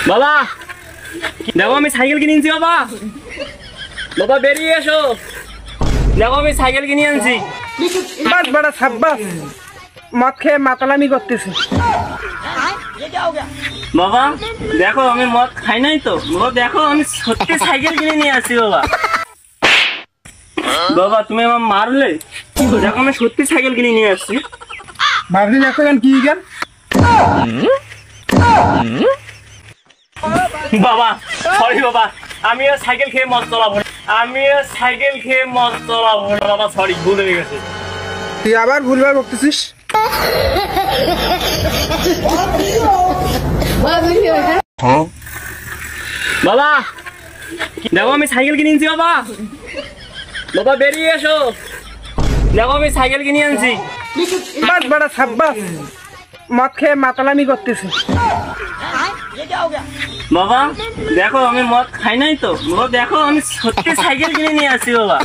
বাবা দেখো আমি সাইকেল কিনে আনছি। বাবা বাবা বেরিয়ে এসো, দেখো আমি সাইকেল কিনে আনছি। বাস বড় সাব্বাস, মদ খেয়ে মাতালামি করতেছে। বাবা দেখো আমি মদ খাই নাই তো। বাবা দেখো আমি সত্যি সাইকেল কিনে নিয়ে আসছি। বাবা বাবা তুমি আমার মারলে, দেখো আমি সত্যি সাইকেল কিনে নিয়ে আসছি। মারলি দেখো কেন, কি গান? বাবা সরি বাবা, আমিও সাইকেল খেয়ে মদ চলাবো না, আমিও সাইকেল খেয়ে মদ চলাবো না। বাবা সরি, ভুল হয়ে গেছে। তুই আবার ভুলবার বকতেছিস। বাবা দেখো আমি সাইকেল কিনে আনছি। বাবা বাবা বেরিয়ে এসো, দেখো আমি সাইকেল কিনে আনছি। বাস বড় সাব্বাস, মদ খেয়ে মাতালামি করতেছে। বাবা দেখো আমি মদ খাই নাই তো। বাবা দেখো আমি সত্যি সাইকেল কিনে নিয়ে আসছি। বাবা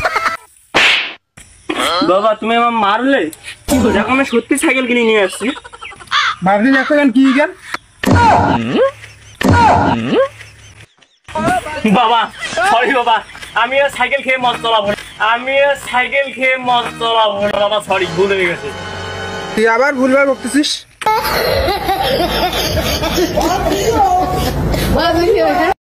বাবা তুমি আমার মারলে, দেখো আমি সত্যি সাইকেল কিনে নিয়ে আসছি। মারলি দেখো কেন, কি গান? বাবা সরি বাবা, আমিও সাইকেল খেয়ে মদ চলাবো না, আমিও সাইকেল খেয়ে মদ চলাবো না। বাবা সরি, ভুল হয়ে গেছে। তুই আবার ভুলবার বকতেছিস।